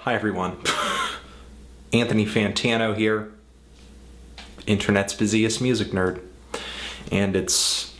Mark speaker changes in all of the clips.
Speaker 1: Hi everyone. Anthony Fantano here, internet's busiest music nerd. And it's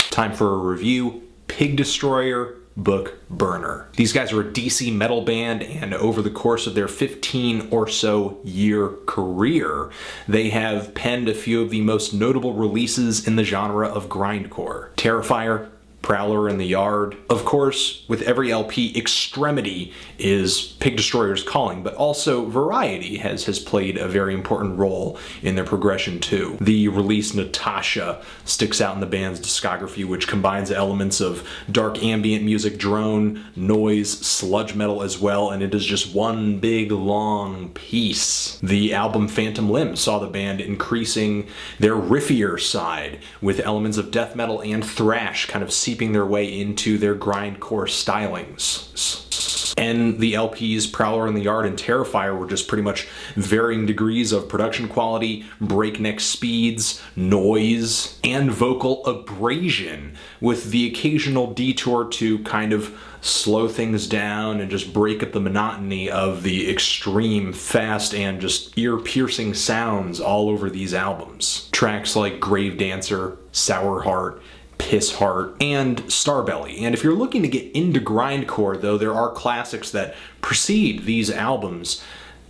Speaker 1: time for a review, Pig Destroyer, Book Burner. These guys are a DC metal band, and over the course of their 15 or so year career, they have penned a few of the most notable releases in the genre of grindcore. Terrifyer, Prowler in the Yard. Of course, with every LP, extremity is Pig Destroyer's calling, but also variety has played a very important role in their progression too. The release Natasha sticks out in the band's discography, which combines elements of dark ambient music, drone, noise, sludge metal as well, and it is just one big long piece. The album Phantom Limb saw the band increasing their riffier side with elements of death metal and thrash kind of seeping their way into their grindcore stylings. And the LPs Prowler in the Yard and Terrifier were just pretty much varying degrees of production quality, breakneck speeds, noise, and vocal abrasion, with the occasional detour to kind of slow things down and just break up the monotony of the extreme, fast, and just ear-piercing sounds all over these albums. Tracks like Grave Dancer, Sour Heart, Piss Heart, and Starbelly. And if you're looking to get into grindcore, though, there are classics that precede these albums.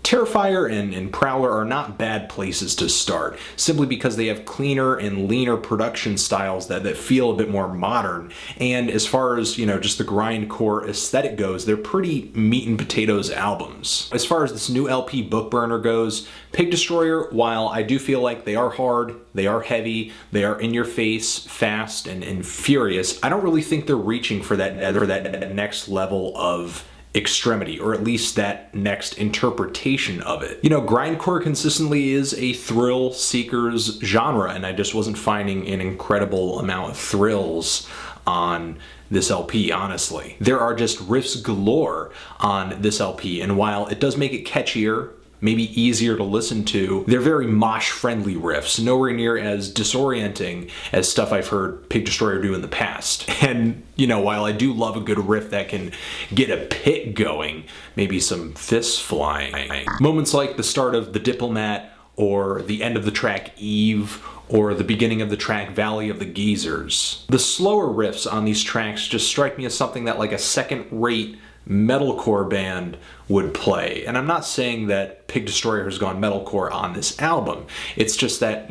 Speaker 1: Terrifier and Prowler are not bad places to start, simply because they have cleaner and leaner production styles that feel a bit more modern. And as far as, just the grindcore aesthetic goes, they're pretty meat and potatoes albums. As far as this new LP Book Burner goes, Pig Destroyer, while I do feel like they are hard, they are heavy, they are in your face, fast, and furious, I don't really think they're reaching for that next level of extremity, or at least that next interpretation of it. Grindcore consistently is a thrill seeker's genre, and I just wasn't finding an incredible amount of thrills on this LP, honestly. There are just riffs galore on this LP, and while it does make it catchier, maybe easier to listen to, they're very mosh-friendly riffs, nowhere near as disorienting as stuff I've heard Pig Destroyer do in the past. And, while I do love a good riff that can get a pit going, maybe some fists flying, moments like the start of The Diplomat, or the end of the track Eve, or the beginning of the track Valley of the Geezers. The slower riffs on these tracks just strike me as something that like a second-rate metalcore band would play. And I'm not saying that Pig Destroyer has gone metalcore on this album. It's just that,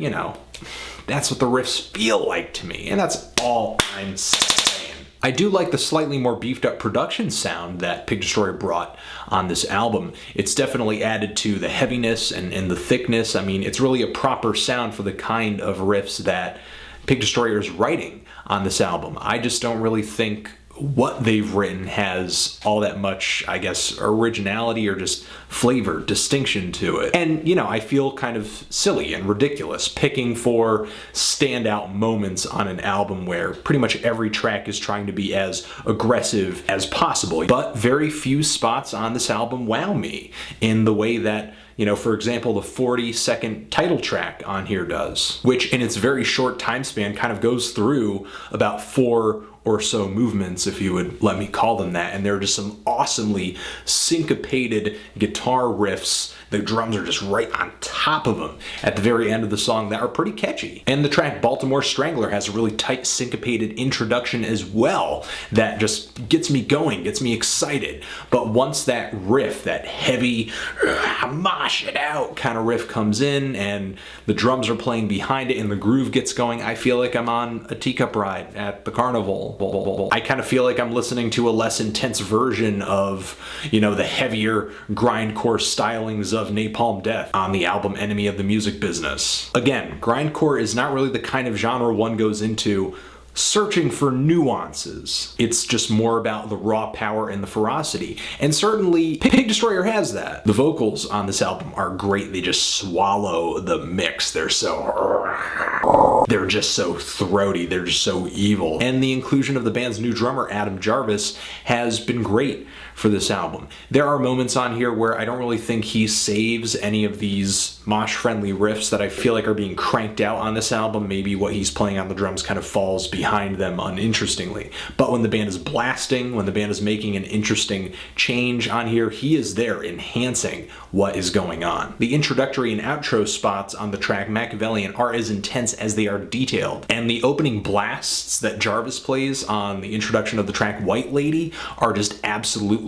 Speaker 1: that's what the riffs feel like to me. And that's all I'm saying. I do like the slightly more beefed up production sound that Pig Destroyer brought on this album. It's definitely added to the heaviness and the thickness. I mean, it's really a proper sound for the kind of riffs that Pig Destroyer is writing on this album. I just don't really think what they've written has all that much, I guess, originality or just flavor, distinction to it. And, I feel kind of silly and ridiculous picking for standout moments on an album where pretty much every track is trying to be as aggressive as possible. But very few spots on this album wow me in the way that, for example, the 40-second title track on here does, which in its very short time span kind of goes through about 4 or so movements, if you would let me call them that, and there are just some awesomely syncopated guitar riffs. The drums are just right on top of them at the very end of the song that are pretty catchy. And the track Baltimore Strangler has a really tight syncopated introduction as well that just gets me going, gets me excited. But once that riff, that heavy, mosh it out kind of riff comes in and the drums are playing behind it and the groove gets going, I feel like I'm on a teacup ride at the carnival. I kind of feel like I'm listening to a less intense version of, the heavier grindcore stylings of Napalm Death on the album Enemy of the Music Business. Again, grindcore is not really the kind of genre one goes into searching for nuances. It's just more about the raw power and the ferocity. And certainly, Pig Destroyer has that. The vocals on this album are great. They just swallow the mix. They're so They're just so throaty, they're just so evil. And the inclusion of the band's new drummer, Adam Jarvis, has been great for this album. There are moments on here where I don't really think he saves any of these mosh-friendly riffs that I feel like are being cranked out on this album. Maybe what he's playing on the drums kind of falls behind them uninterestingly. But when the band is blasting, when the band is making an interesting change on here, he is there enhancing what is going on. The introductory and outro spots on the track Machiavellian are as intense as they are detailed. And the opening blasts that Jarvis plays on the introduction of the track White Lady are just absolutely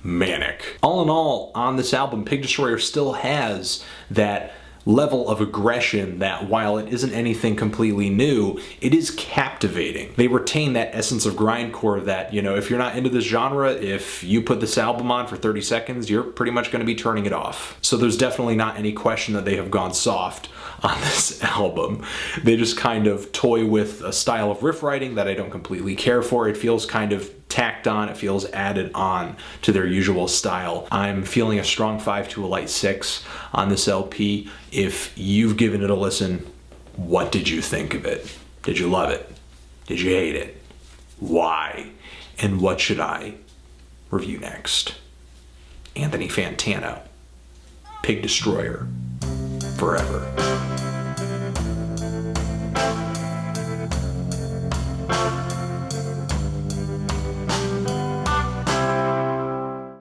Speaker 1: manic. All in all, on this album, Pig Destroyer still has that level of aggression that, while it isn't anything completely new, it is captivating. They retain that essence of grindcore that, you know, if you're not into this genre, if you put this album on for 30 seconds, you're pretty much going to be turning it off. So there's definitely not any question that they have gone soft on this album. They just kind of toy with a style of riff writing that I don't completely care for. It feels kind of tacked on, it feels added on to their usual style. I'm feeling a strong 5 to a light 6 on this LP. If you've given it a listen, what did you think of it? Did you love it? Did you hate it? Why? And what should I review next? Anthony Fantano, Pig Destroyer, forever.